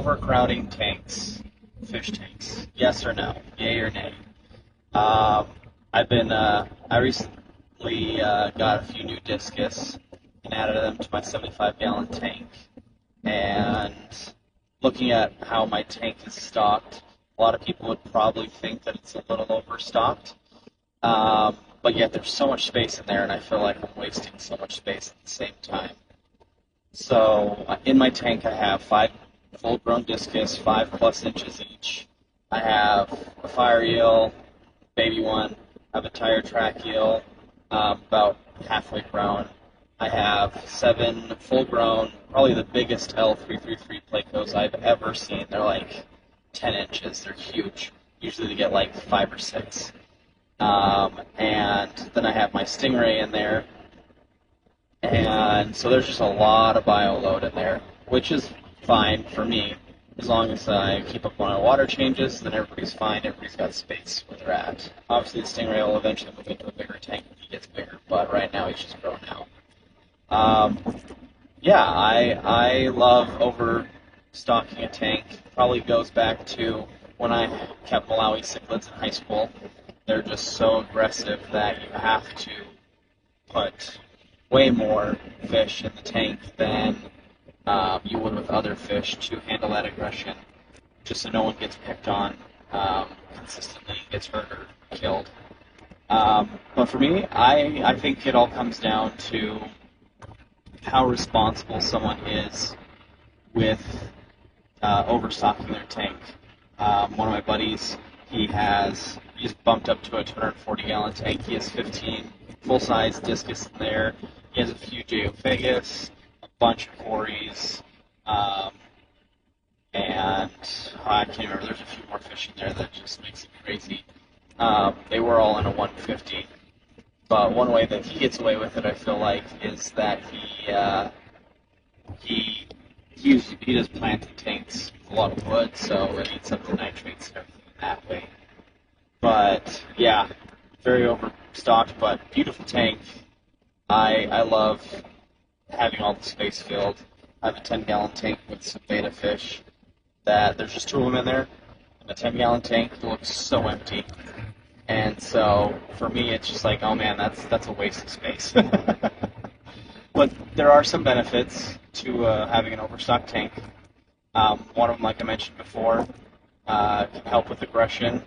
overcrowding tanks, fish tanks? Yes or no? Yay or nay? Um, I recently got a few new discus and added them to my 75-gallon tank. And looking at how my tank is stocked, a lot of people would probably think that it's a little overstocked. But yet there's so much space in there, and I feel like I'm wasting so much space at the same time. So in my tank, I have five full-grown discus, 5+ inches each. I have a fire eel, baby one. I have a tire track eel, about halfway grown. I have 7 full-grown, probably the biggest L333 plecos I've ever seen. They're like 10 inches. They're huge. Usually they get like 5 or 6. And then I have my stingray in there. And so there's just a lot of bio load in there, which is fine for me. As long as I keep up on my water changes, then everybody's fine. Everybody's got space where they're at. Obviously, the stingray will eventually move into a bigger tank when he gets bigger, but right now he's just growing out. Yeah, I love overstocking a tank. Probably goes back to when I kept Malawi cichlids in high school. They're just so aggressive that you have to put way more fish in the tank than you would with other fish to handle that aggression, just so no one gets picked on consistently, gets hurt or killed. But for me, I think it all comes down to how responsible someone is with overstocking their tank. One of my buddies, he's bumped up to a 240-gallon tank. He has 15 full-size discus in there. He has a few geophagus, a bunch of cories, and I can't remember. There's a few more fish in there that just makes it crazy. They were all in a 150. But one way that he gets away with it, I feel like, is that he does planting tanks with a lot of wood, so it eats up the nitrates and everything that way. But yeah, very overstocked, but beautiful tank. I love having all the space filled. I have a 10-gallon tank with some betta fish that there's just 2 of them in there. And a 10-gallon tank looks so empty. And so for me, it's just like, oh man, that's a waste of space. But there are some benefits to having an overstocked tank. One of them, like I mentioned before, can help with aggression.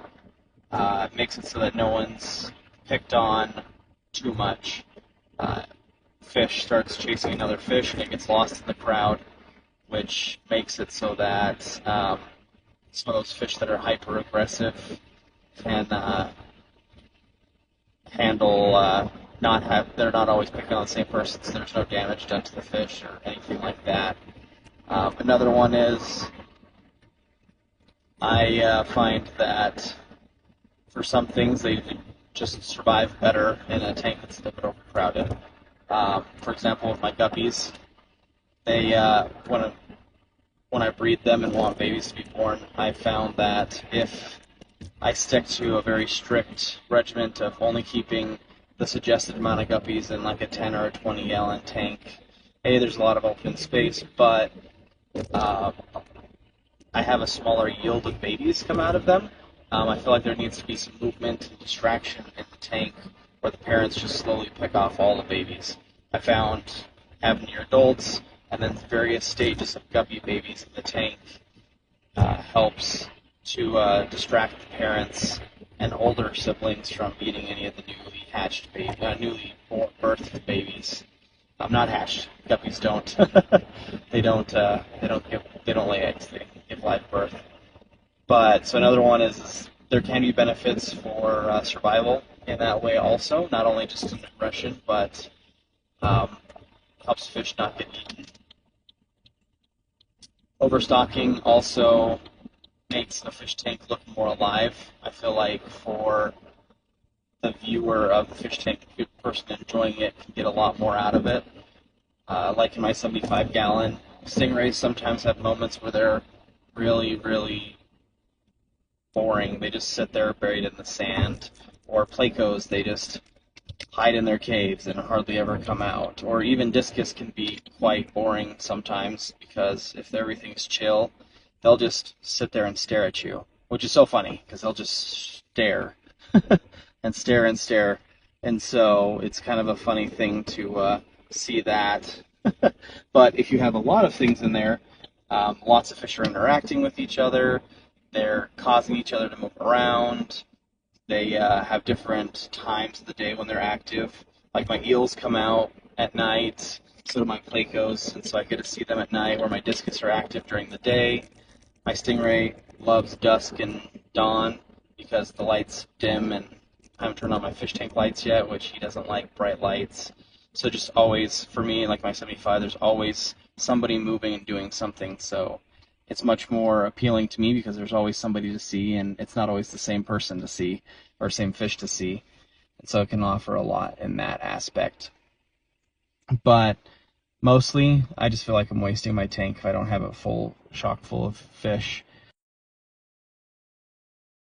It makes it so that no one's picked on too much. Fish starts chasing another fish and it gets lost in the crowd, which makes it so that some of those fish that are hyper aggressive can handle they're not always picking on the same person, so there's no damage done to the fish or anything like that. Another one is I find that for some things they just survive better in a tank that's a little bit overcrowded. For example, with my guppies, they when I breed them and want babies to be born, I found that if I stick to a very strict regimen of only keeping the suggested amount of guppies in like a 10 or a 20-gallon tank, there's a lot of open space, but I have a smaller yield of babies come out of them. I feel like there needs to be some movement and distraction in the tank where the parents just slowly pick off all the babies. I found having your adults and then various stages of guppy babies in the tank helps to distract the parents and older siblings from eating any of the newly birthed babies. Not hatched. Guppies don't. They don't lay eggs. They give live birth. But so another one is there can be benefits for survival in that way also, not only just in aggression, but helps fish not get eaten. Overstocking also makes a fish tank look more alive. I feel like for the viewer of the fish tank, the person enjoying it can get a lot more out of it. Like in my 75-gallon, stingrays sometimes have moments where they're really, really boring. They just sit there buried in the sand. Or plecos, they just hide in their caves and hardly ever come out. Or even discus can be quite boring sometimes because if everything's chill, they'll just sit there and stare at you, which is so funny because they'll just stare and stare and stare. And so it's kind of a funny thing to see that. But if you have a lot of things in there, lots of fish are interacting with each other. They're causing each other to move around. They have different times of the day when they're active. Like my eels come out at night, so do my plecos, and so I get to see them at night, where my discus are active during the day. My stingray loves dusk and dawn because the lights dim and I haven't turned on my fish tank lights yet, which he doesn't like bright lights. So just always, for me, like my 75, there's always somebody moving and doing something. So it's much more appealing to me because there's always somebody to see, and it's not always the same person to see or same fish to see. And so it can offer a lot in that aspect. But mostly, I just feel like I'm wasting my tank if I don't have it chock full of fish.